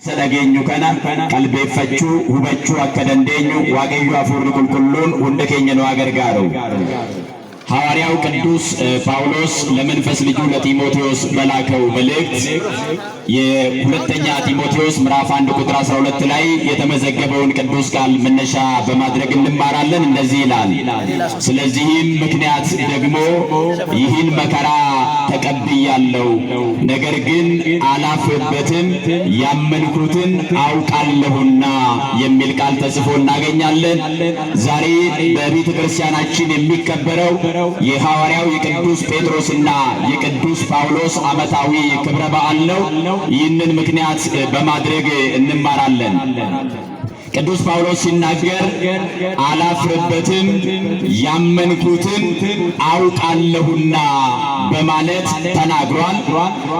Sadageenyu kana qalbeeffachuu hubachuu akka dandeenyu waaqayyo hafuurri qulqulluun hunda keenya nu gargaaru. ሐዋርያው ቅዱስ ጳውሎስ ለመንፈስ ልጁ ለጢሞቴዎስ በላከው መልእክት የሁለተኛ ጢሞቴዎስ ምዕራፍ 1 ቁጥር 12 ላይ የተመዘገበውን ቅዱስ ቃል መነሻ በማድረግ እንማራለን። እንደዚህ ይላል፣ ስለዚህም ምክንያት ደግሞ ይህን መከራ ተቀብያለሁ፣ ነገር ግን አላፍርበትም፣ ያመንኩትን አውቃለሁና የሚል ቃል ተጽፎ እናገኛለን። ዛሬ በቤተ ክርስቲያናችን የሚከበረው የሐዋርያው የቅዱስ ጴጥሮስና የቅዱስ ጳውሎስ ዓመታዊ ክብረ በዓል ነው። ይህንን ምክንያት በማድረግ እንማራለን። ቅዱስ ጳውሎስ ሲናገር አላፍርበትም ያመንኩትን አውቃለሁና በማለት ተናግሯል።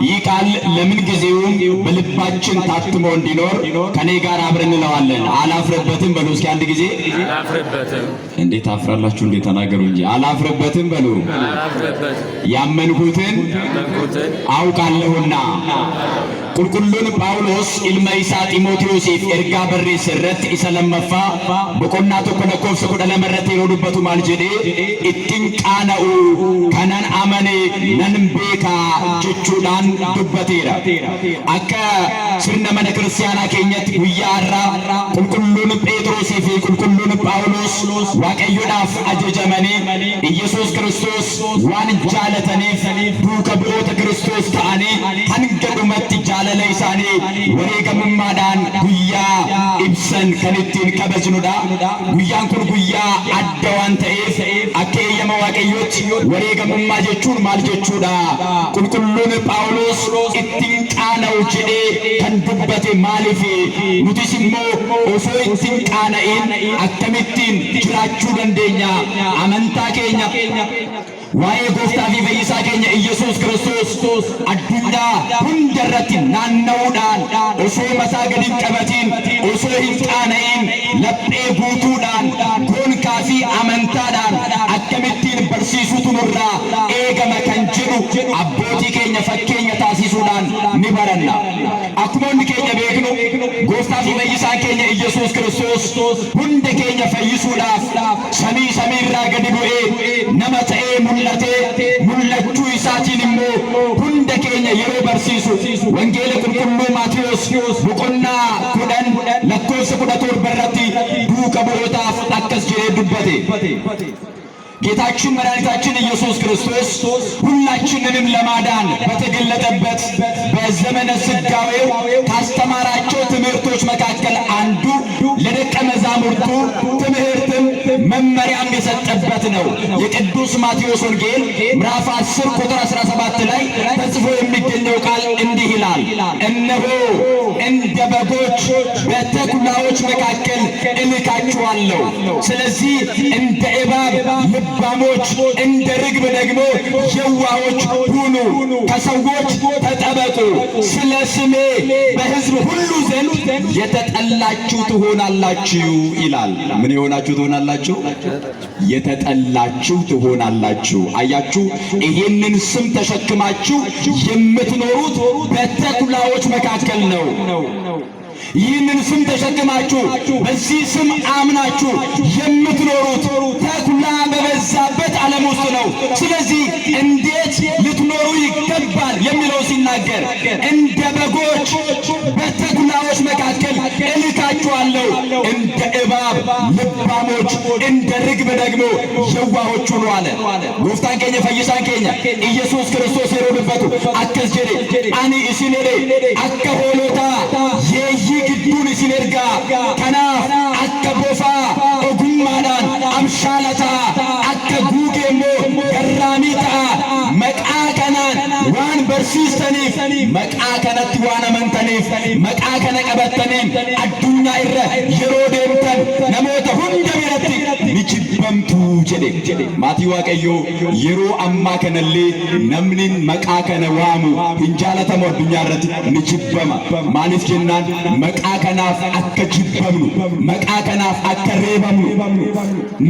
ይህ ቃል ለምን ጊዜውም በልባችን ታትሞ እንዲኖር ከኔ ጋር አብረን እንለዋለን። አላፍርበትም በሉ እስኪ አንድ ጊዜ። አላፍርበትም። እንዴት አፍራላችሁ? እንዴት ተናገሩ እንጂ አላፍርበትም በሉ። ያመንኩትን አውቃለሁና ቁልቁሉን ጳውሎስ ኢልመይሳ ጢሞቴዎሲፍ ኤርጋ በሬ ስረት ኢሰለመፋ በቆና ተኮነ ኮፍስ ኩደ ለመረት ይሮዱበቱ ማልጀዴ ኢጥንቃነኡ ከነን አመኔ ነንቤካ ጀቹዳን ዱበቴራ አከ ስርነ መነ ክርስቲያና ኬኘት ጉያራ ቁልቁሉን ጴጥሮሲፍ ቁልቁሉን ጳውሎስ ዋቀዮዳፍ አጀጀመኔ ኢየሱስ ክርስቶስ ዋን ጃለተኔፍ ዱከ ብኦተ ክርስቶስ ተአኔ አንገዱመት ጃለለ ኢሳኔ ወሬገሙማዳን ጉያ ኢብሰን ከንቲን ከበጅኑዳ ጉያን ኩን ጉያ አደዋን ተኤፍ አከየመ ዋቀዮት ወሬገሙማ ጀቹን ማል ጀቹዳ ቁልቁሉን ጳውሎስ ኢትንቃነው ጀዴ ከንዱበቴ ማሊፊ ኑቲስሞ ኦሶ ኢትንቃነኢን አከሚቲን ጅራቹ ደንደኛ አመንታ ኬኛ ዋዬ ጎፍታፊ ፈይሳ ኬኛ ኢየሱስ ክርስቶስ አዱኛ ሁንደረቲ ናነውዳን ኦሶ መሳገድን ቀበቲን ኦሶ ሂንቃነኢን ለጴ ጉቱዳን ጎንካፊ አመንታዳን አከሚቲን በርሲሱቱ ኑራ ኤገመ ከንጅሩ አቦቲ ኬኛ ፈኬኛ ታሲሱዳን ኒበረና አኩሞን ኬኛ ቤክኑ ጎፍታፊ ፈይሳ ኬኛ ኢየሱስ ክርስቶስ ሁንደ ኬኛ ፈይሱዳፍ ሰሚራ ገድ ቡኤ ነመተኤ ሙለቹ ኢሳቲን ሞ ሁንደ ኬኛ የሮ በርሲሱ ወንጌል ቁልቁሉ ማቴዎስ ቡቆና ኩደን ለኮስ ኩደቶር በረቲ ዱከ ቦታፍ አከስ ጀሬ ዱበቴ ጌታችን መድኃኒታችን ኢየሱስ ክርስቶስ ሁላችንንም ለማዳን በተገለጠበት በዘመነ ስጋዌው ካስተማራቸው ትምህርቶች መካከል አንዱ ለደቀ መዛሙርቱ ትምህርትም መመሪያም የሰጠበት ነው። የቅዱስ ማቴዎስ ወንጌል ምዕራፍ 10 ቁጥር 17 ላይ ተጽፎ የሚገኘው ቃል እንዲህ ይላል፣ እነሆ እንደ በጎች በተኩላዎች መካከል እልካችኋለሁ። ስለዚህ እንደ እባብ ልባሞች እንደ ርግብ ደግሞ የዋሆች ሁኑ፣ ከሰዎች ተጠበቁ፣ ስለ ስሜ በሕዝብ ሁሉ ዘንድ የተጠላችሁ ትሆናላችሁ ይላል። ምን የሆናችሁ ትሆናላችሁ? የተጠላችሁ ትሆናላችሁ። አያችሁ፣ ይሄንን ስም ተሸክማችሁ የምትኖሩት በተኩላዎች መካከል ነው። ይህንን ስም ተሸክማችሁ በዚህ ስም አምናችሁ የምትኖሩት ተኩላ በበዛበት ዓለም ውስጥ ነው። ስለዚህ እንዴት ልትኖሩ ይገባል የሚለው ሲናገር እንደ በጎች በተኩላዎች መካከል እልካችኋለሁ፣ እንደ እባብ ልባሞች እንደ ርግብ ደግሞ የዋሆች ሁኑ አለ። ጎፍታን ኬኛ ፈይሳን ኬኛ ኢየሱስ ክርስቶስ የሮድበቱ አከስ ጀዴ አኒ ኢሲኔዴ አከ ሆሎታ ግዱን ሲነርጋ ከናፍ አከ ቦፋ ኦጉማዳን አምሻለታ አከ ጉጌሞ ገራሚታ መቃ ከናን ዋን በርሲስተኒፍ መቃ ከነት ዋን አመንተኒፍ መቃ ከነ ቀበተኒፍ አዱኛ ይረ የሮ ደምተን ነሞተ ሁንደ ቢረቲ ንጅበምቱ ጀዴ ማቲ ዋቀዮ የሮ አማ ከነሌ ነምኒን መቃ ከነ ዋሙ እንጃለተሞ አዱኛ ረቲ ንጅበማ ማሊፍ ጀናን መቃ ከናፍ አከ ጅበምኑ መቃ ከናፍ አከ ሬበምኑ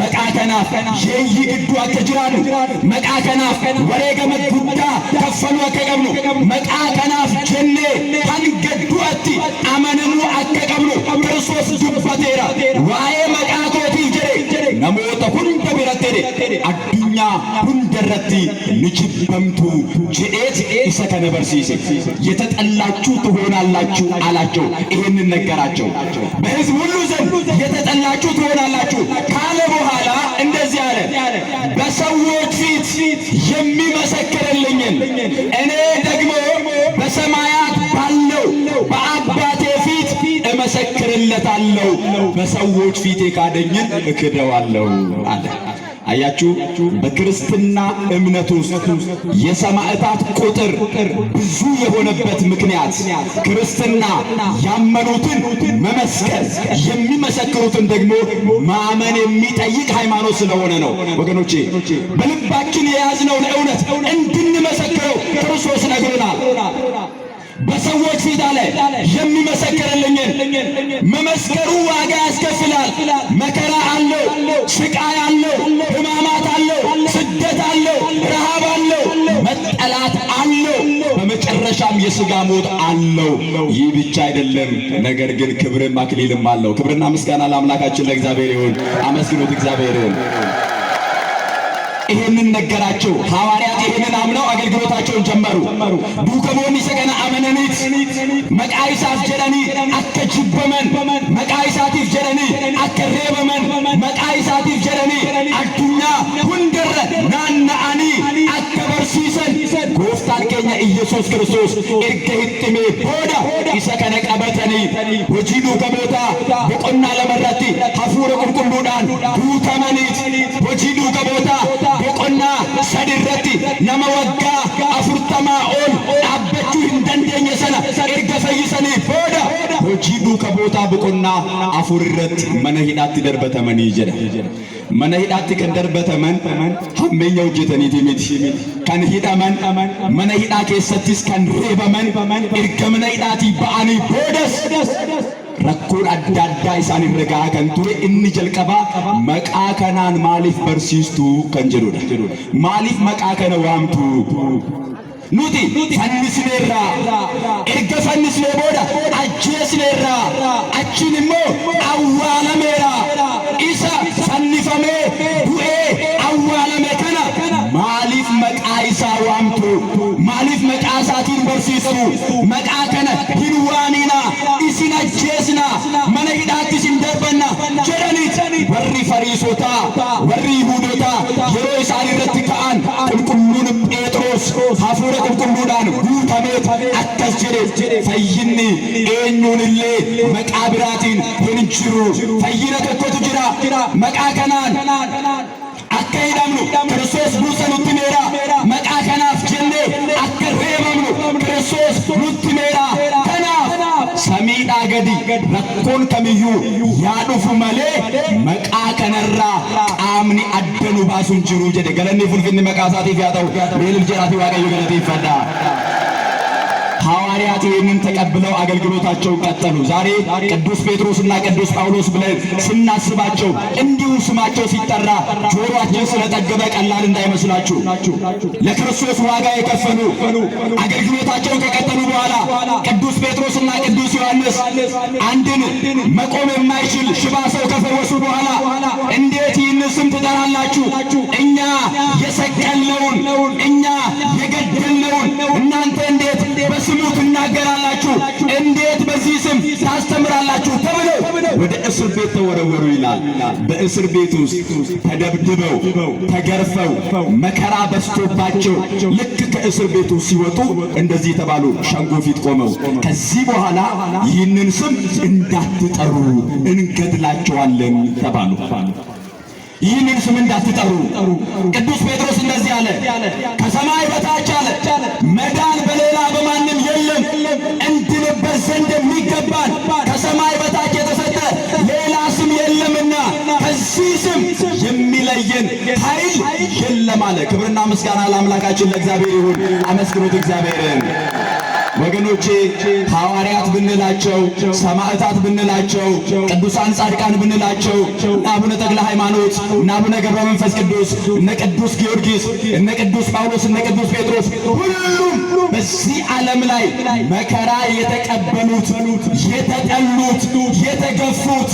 መቃ ከናፍ የይ ግዱ አከ ጅራኑ መቃ ከናፍ ወሬገመ ጉዳ ከፈሉ አከ ቀብኑ መቃ ከናፍ ጀኔ ታንገዱ አቲ አመነ ዋዬ መቃቶቲፍ ጀዴ ነሞተ ሁንደ ቢረቴ አዱኛ ሁንደረቲ ንጅበምቱ ጀዴት ኢሰ ከነ በርሲሴ የተጠላችሁ ትሆናላችሁ አላቸው። ይሄንን ነገራቸው። በሕዝብ ሁሉ ዘንድ የተጠላችሁ ትሆናላችሁ ካለ በኋላ እንደዚህ አለ፣ በሰዎች ፊት የሚመሰክርልኝን እኔ ደግሞ በሰማያት ባለው በአባቴ ፊት እመሰክርለታለሁ፣ በሰዎች ፊት የካደኝን እክደዋለሁ አለ። አያችሁ፣ በክርስትና እምነት ውስጥ የሰማዕታት ቁጥር ብዙ የሆነበት ምክንያት ክርስትና ያመኑትን መመስከር የሚመሰክሩትን ደግሞ ማመን የሚጠይቅ ሃይማኖት ስለሆነ ነው። ወገኖቼ በልባችን የያዝነውን እውነት እንድንመሰክረው ክርስቶስ ነግሮናል። በሰዎች ፊት አለ የሚመሰክርልኝን። መመስከሩ ዋጋ ያስከፍላል። መከራ አለው፣ ስቃይ አለው፣ ሕማማት አለው፣ ስደት አለው፣ ረሃብ አለው፣ መጠላት አለው፣ በመጨረሻም የሥጋ ሞት አለው። ይህ ብቻ አይደለም፣ ነገር ግን ክብርም አክሊልም አለው። ክብርና ምስጋና ለአምላካችን ለእግዚአብሔር ይሁን። አመስግኑት እግዚአብሔርን። ይሄንን ነገራቸው። ሐዋርያት ይሄንን አምነው አገልግሎታቸውን ጀመሩ። ዱከሞኒ ሰገና አመነኒት መቃይሳት ጀረኒ አከጅበመን መቃይሳቲፍ ጀረኒ አከሬበመን መቃይሳቲፍ ጀረኒ አዱኛ ሁንደረ ናናአኒ አከበርሲሰን ጎፍታን ኬኛ ኢየሱስ ክርስቶስ ኤርገ ሂጥሜ ቦዳ ኢሰ ከነ ቀበተኒ ሆጂ ዱከሞታ ቦቆና ለመረቲ ሀፉረ ቁልቁሉዳን ዱከመኒት ሆጂ ዱከሞታ ቦቆና ሰድረቲ ነመ ወጋ አፉርተማ ኦል ዳበቹ እንደንደኘ ሰነ ኤርገ ፈይሰኒ ቦዳ ሆጂ ዱከሞታ ቦቆና አፉርረት መነ ሂዳት ደርበተመኒ ጀዳ መነ ሂዳት ከንደርበተመን ሐሜኛ ሆጀተኒቲ ሚቲ ከን ሂዳመን መነ ሂዳ ኬሰቲስ ከን ሬበመን ኤርገ መነ ሂዳቲ በአኒ ቦደስ rakkoon adda addaa isaan irra gahaa kan ture inni jalqaba maqaa kanaan maaliif barsiistu kan jedhudha. Maaliif maqaa kana waamtu? Nuti fannisneerra, erga fannisnee booda ajjeesneerra, achiin immoo awwaalameera. Isa fannifamee du'ee awwaalame kana maaliif maqaa isaa waamtu? Maaliif maqaa isaatiin barsiistu? Maqaa kana hin waamina, isin ajjeesna, mana hidhaatti isin darbanna jedhaniit warri Fariisotaa, warri Yihuudotaa yeroo isaan irratti ka'an qulqulluun Phexros hafuura qulqulluudhaan guutameet akkas jedhe, fayyinni eenyuunillee maqaa biraatiin hin jiru. Fayyina tokkotu jira, maqaa kanaan akka hidhamnu Kiristoos buusa nutti meera. Maqaa kanaaf jennee akka reebamnu Kiristoos nutti meera. Kanaaf samiidhaa gadi rakkoon kamiyyuu yaa dhufu malee maqaa kanarraa qaamni adda nu baasu hin jiru jedhe. Galanni ulfinni maqaa isaatiif haa ta'u. Beelil jedhaati Waaqayyo galateeffadha. ሐዋርያት ይህንን ተቀብለው አገልግሎታቸውን ቀጠሉ። ዛሬ ቅዱስ ጴጥሮስና ቅዱስ ጳውሎስ ብለን ስናስባቸው እንዲሁ ስማቸው ሲጠራ ጆሮአችን ስለጠገበ ቀላል እንዳይመስላችሁ። ለክርስቶስ ዋጋ የከፈሉ አገልግሎታቸውን ከቀጠሉ በኋላ ቅዱስ ጴጥሮስና ቅዱስ ዮሐንስ አንድን መቆም የማይችል ሽባ ሰው ከፈወሱ በኋላ እንዴት ይህን ስም ትጠራላችሁ? እኛ የሰቀልነውን እኛ የገደልነውን እናንተ እንዴት በስሙ ትናገራላችሁ? እንዴት በዚህ ስም ታስተምራላችሁ? ተብለው ወደ እስር ቤት ተወረወሩ ይላል። በእስር ቤት ውስጥ ተደብድበው ተገርፈው መከራ በስቶባቸው ልክ ከእስር ቤቱ ሲወጡ እንደዚህ ተባሉ። ሸንጎ ፊት ቆመው ከዚህ በኋላ ይህንን ስም እንዳትጠሩ እንገድላቸዋለን ተባሉ። ይህንን ስም እንዳትጠሩ። ቅዱስ ጴጥሮስ እንደዚህ አለ፣ ከሰማይ በታች አለ መዳን በሌላ በማንም የለም፣ እንድንበት ዘንድ የሚገባን ከሰማይ በታች የተሰጠ ሌላ ስም የለምና ከዚህ ስም የሚለየን ኃይል የለም አለ። ክብርና ምስጋና ለአምላካችን ለእግዚአብሔር ይሁን። አመስግኑት እግዚአብሔርን። ወገኖቼ ሐዋርያት ብንላቸው፣ ሰማዕታት ብንላቸው፣ ቅዱሳን ጻድቃን ብንላቸው እነ አቡነ ተክለ ሃይማኖት፣ እነ አቡነ ገብረ መንፈስ ቅዱስ፣ እነ ቅዱስ ጊዮርጊስ፣ እነ ቅዱስ ጳውሎስ፣ እነ ቅዱስ ጴጥሮስ ሁሉም በዚህ ዓለም ላይ መከራ የተቀበሉት፣ የተጠሉት፣ የተገፉት፣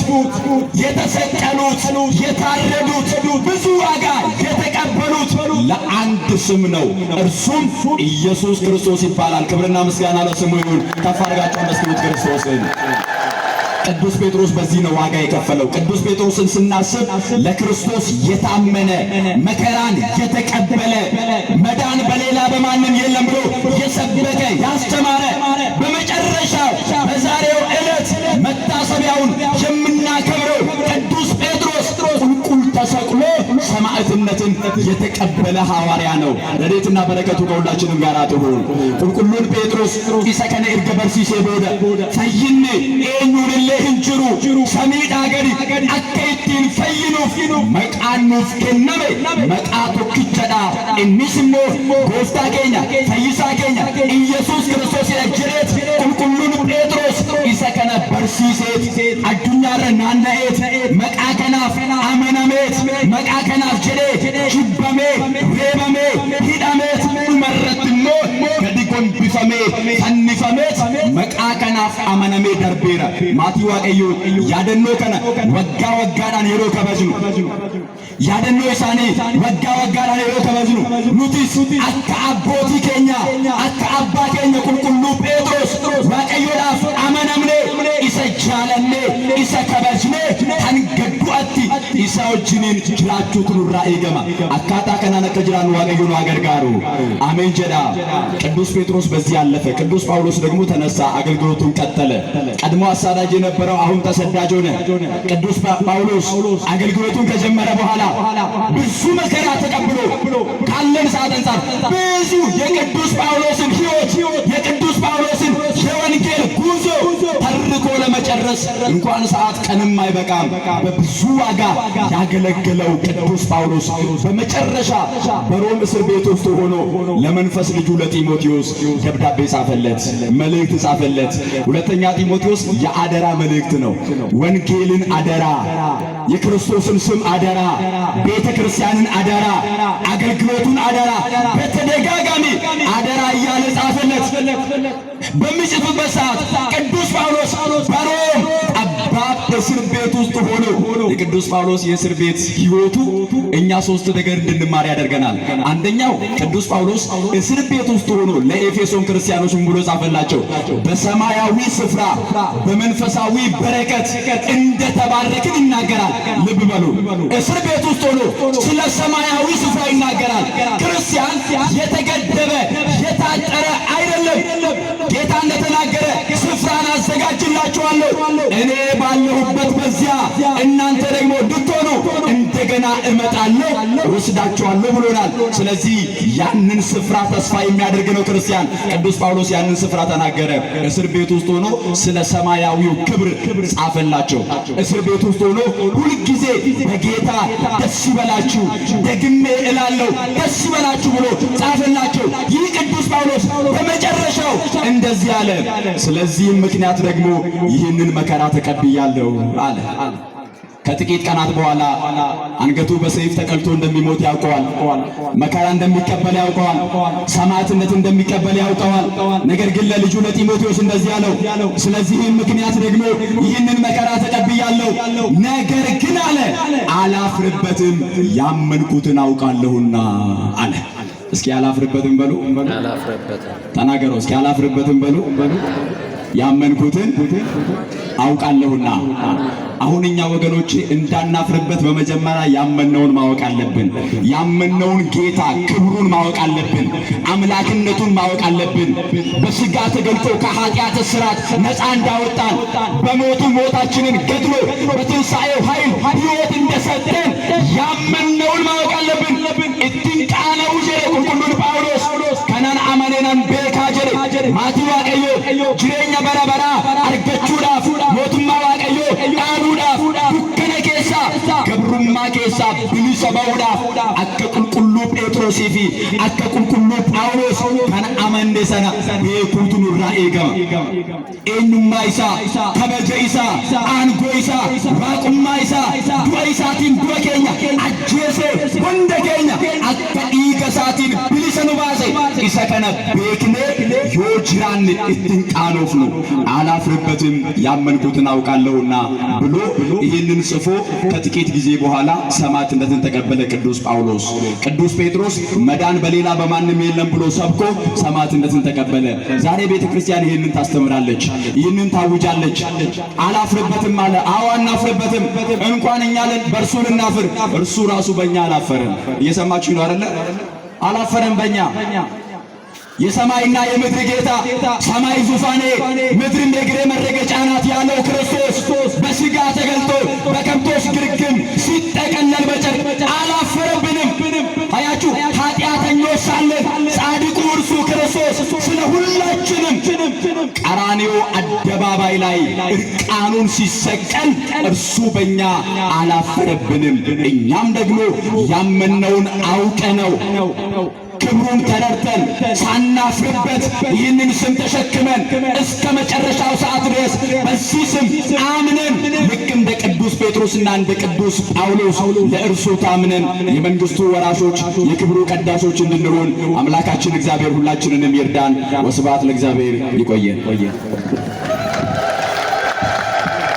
የተሰቀሉት፣ የታረዱት፣ ብዙ ዋጋ የተቀበሉት ለአንድ ስም ነው። እርሱም ኢየሱስ ክርስቶስ ይባላል። ክብርና ምስጋና ለስሙ ይሁን። ከፍ አድርጋችሁ አመስግኑት ክርስቶስን። ቅዱስ ጴጥሮስ በዚህ ነው ዋጋ የከፈለው። ቅዱስ ጴጥሮስን ስናስብ ለክርስቶስ የታመነ መከራን የተቀበለ መዳን በሌላ በማንም የለም ብሎ የሰበከ ያስተማረ፣ በመጨረሻው በዛሬው ዕለት መታሰቢያውን የምናከብረው ቅዱስ ጴጥሮስ ቁልቁል ተሰቅሎ ሰማዕትነትን የተቀበለ ሐዋርያ ነው። ረድኤትና በረከቱ ከሁላችንም ጋር ትሁን። ቁልቁሉን ጴጥሮስ ኢሰከነ እርገ በርሲሴ ቦደ ፈይኔ ኤኙንሌ hinjiru samiidhaa gadi akka ittiin fayyinuuf maqaanuuf kenname maqaa tokkichadha. Innis immoo gooftaa keenya fayyisaa keenya Iyesuus Kiristoos jedheet qulqulluun Phexros isa kana barsiiseet addunyaarra naanna'eet maqaa kanaaf amanameet maqaa kanaaf jedhee jibbamee reebamee hidhameet dhumarratti immoo gadi gombifamee fannifameet maqaa kanaaf amanamee darbeera. Maatii Waaqayyoo yaadannoo kana waggaa waggaadhaan yeroo kabajnu yaadannoo isaanii waggaa waggaadhaan yeroo kabajnu nutis akka abbootii keenya akka abbaa keenya qulqulluu Phexros Waaqayyoodhaaf amanamnee isa jaalannee isa kabajnee kan gaddu'atti isa wajjiniin jiraachuutu nurraa eegama. Akkaataa kanaan akka jiraannu Waaqayyo nu gargaaru አሜን jedha። ቅዱስ ጴጥሮስ በዚህ ያለፈ፣ ቅዱስ ጳውሎስ ደግሞ ተነሳ፣ አገልግሎቱን ቀጠለ። ቀድሞ አሳዳጅ የነበረው አሁን ተሰዳጅ ሆነ። ቅዱስ ጳውሎስ አገልግሎቱን ከጀመረ በኋላ ብዙ መከራ ተቀብሎ ካለን ሰዓት አንፃር ብዙ የቅዱስ ጳውሎስን ሕይወት የቅዱስ ጳውሎስን የወንጌል ጉዞ ተርኮ ለመጨረስ እንኳን ሰዓት ቀንም አይበቃም። በብዙ ዋጋ ያገለገለው ቅዱስ ጳውሎስ በመጨረሻ በሮም እስር ቤት ውስጥ ሆኖ ለመንፈስ ልጁ ለጢሞቴዎስ ደብዳቤ ጻፈለት፣ መልእክት ጻፈለት። ሁለተኛ ጢሞቴዎስ የአደራ መልእክት ነው። ወንጌልን አደራ፣ የክርስቶስን ስም አደራ፣ ቤተ ክርስቲያንን አደራ፣ አገልግሎቱን አደራ፣ በተደጋጋሚ አደራ እያለ ጻፈለት። በሚጽፍበት ሰዓት ቅዱስ ጳውሎስ በሮም ጠባብ እስር ቤት ውስጥ ሆኖ የቅዱስ ጳውሎስ የእስር ቤት ሕይወቱ እኛ ሶስት ነገር እንድንማር ያደርገናል። አንደኛው ቅዱስ ጳውሎስ እስር ቤት ውስጥ ሆኖ ለኤፌሶን ክርስቲያኖች ብሎ ጻፈላቸው በሰማያዊ ስፍራ በመንፈሳዊ በረከት እንደተባረክን ይናገራል። ልብ በሉ፣ እስር ቤት ውስጥ ሆኖ ስለ ሰማያዊ ስፍራ ይናገራል። ክርስቲያን የተገደበ የታጠረ አይደለም። ጌታ እንደተናገረ ስፍራን አዘጋጅላችኋለሁ፣ እኔ ባለሁበት በዚያ እናንተ ደግሞ እንድትሆኑ እንደገና እመጣለሁ ወስዳችኋለሁ ብሎናል። ስለዚህ ያንን ስፍራ ተስፋ የሚያደርግ ነው ክርስቲያን። ቅዱስ ጳውሎስ ያንን ስፍራ ተናገረ። እስር ቤት ውስጥ ሆኖ ስለ ሰማያዊው ክብር ጻፈላቸው። እስር ቤት ውስጥ ሆኖ ሁልጊዜ በጌታ ደስ ይበላችሁ፣ ደግሜ እላለሁ ደስ ይበላችሁ ብሎ ጻፈላቸው። ይህ ቅዱስ ጳውሎስ በመጨረሻው እንደዚህ አለ፣ ስለዚህም ምክንያት ደግሞ ይህንን መከራ ተቀብያለሁ አለ። ከጥቂት ቀናት በኋላ አንገቱ በሰይፍ ተቀልቶ እንደሚሞት ያውቀዋል። መከራ እንደሚቀበል ያውቀዋል። ሰማዕትነት እንደሚቀበል ያውቀዋል። ነገር ግን ለልጁ ለጢሞቴዎስ እንደዚህ አለው፣ ስለዚህም ምክንያት ደግሞ ይህንን መከራ ተቀብያለሁ፣ ነገር ግን አለ አላፍርበትም፣ ያመንኩትን አውቃለሁና አለ። እስኪ አላፍርበትም በሉ፣ ተናገሩ። እስኪ አላፍርበትም በሉ፣ ያመንኩትን አውቃለሁና። አሁን እኛ ወገኖቼ እንዳናፍርበት በመጀመሪያ ያመነውን ማወቅ አለብን። ያመነውን ጌታ ክብሩን ማወቅ አለብን። አምላክነቱን ማወቅ አለብን። በስጋ ተገልጦ ከኃጢአት እስራት ነፃ እንዳወጣን በሞቱ ሞታችንን ገድሎ በትንሣኤው ኃይል ሕይወት እንደሰጠን ያመነውን ማወቅ አለብን። እትንቃነው ጀሬ ቁልቁሉን ጳውሎስ ከናን አመኔናን ቤካ ጀሬ ማቲ ዋቀዮ ጅሬኛ በረበራ አርገቹዳፍ ሞቱማ ዋቀዮ ዱkkana keessa gabrummaa keessaa bilisa ba'uudhaaf akka qulqulluu Phexrosii fi akka qulqulluu Phaawulos kan amanne sana beekuutu nurraa eegama. Eenyummaa isaa, kabaja isaa, aangoo isaa, waaqummaa isaa, du'a isaatiin du'a keenya ajjeesee hunda keenya akka dhiiga isaatiin bilisa nu baase isa kana beeknee yoo jiraanne ittiin qaanofnu አላፍርበትም ያመንኩትን አውቃለሁና ብሎ ይህንን ጽፎ ከጥቂት ጊዜ በኋላ ሰማዕትነትን ተቀበለ ቅዱስ ጳውሎስ። ቅዱስ ጴጥሮስ መዳን በሌላ በማንም የለም ብሎ ሰብኮ ሰማዕትነትን ተቀበለ። ዛሬ ቤተክርስቲያን ይህንን ታስተምራለች፣ ይህንን ታውጃለች። አላፍርበትም አለ። አዎ አናፍርበትም። እንኳን እኛ በእርሱ ልናፍር እርሱ ራሱ በእኛ አላፈረም። እየሰማችሁ ነው አይደለ? አላፈረም በእኛ። የሰማይና የምድር ጌታ ሰማይ ዙፋኔ ምድር እንደ እግሬ መረገጫ ናት ያለው ክርስቶስ በሥጋ ተገልጦ በከብቶች ግርግም ሲጠቀለል በጨርቅ አላፈረብንም። አያችሁ፣ ኃጢአተኞች ሳለን ጻድቁ እርሱ ክርስቶስ ስለ ሁላችንም ቀራንዮ አደባባይ ላይ እርቃኑን ሲሰቀል እርሱ በእኛ አላፈረብንም። እኛም ደግሞ ያመነውን አውቀነው ክብሩን ተረድተን ሳናፍርበት ይህንን ስም ተሸክመን እስከ መጨረሻው ሰዓት ድረስ በዚህ ስም አምነን ልክ እንደ ቅዱስ ጴጥሮስና እንደ ቅዱስ ጳውሎስ ለእርሱ ታምነን የመንግስቱ ወራሾች የክብሩ ቀዳሾች እንድንሆን አምላካችን እግዚአብሔር ሁላችንንም ይርዳን። ወስብሐት ለእግዚአብሔር። ይቆየን።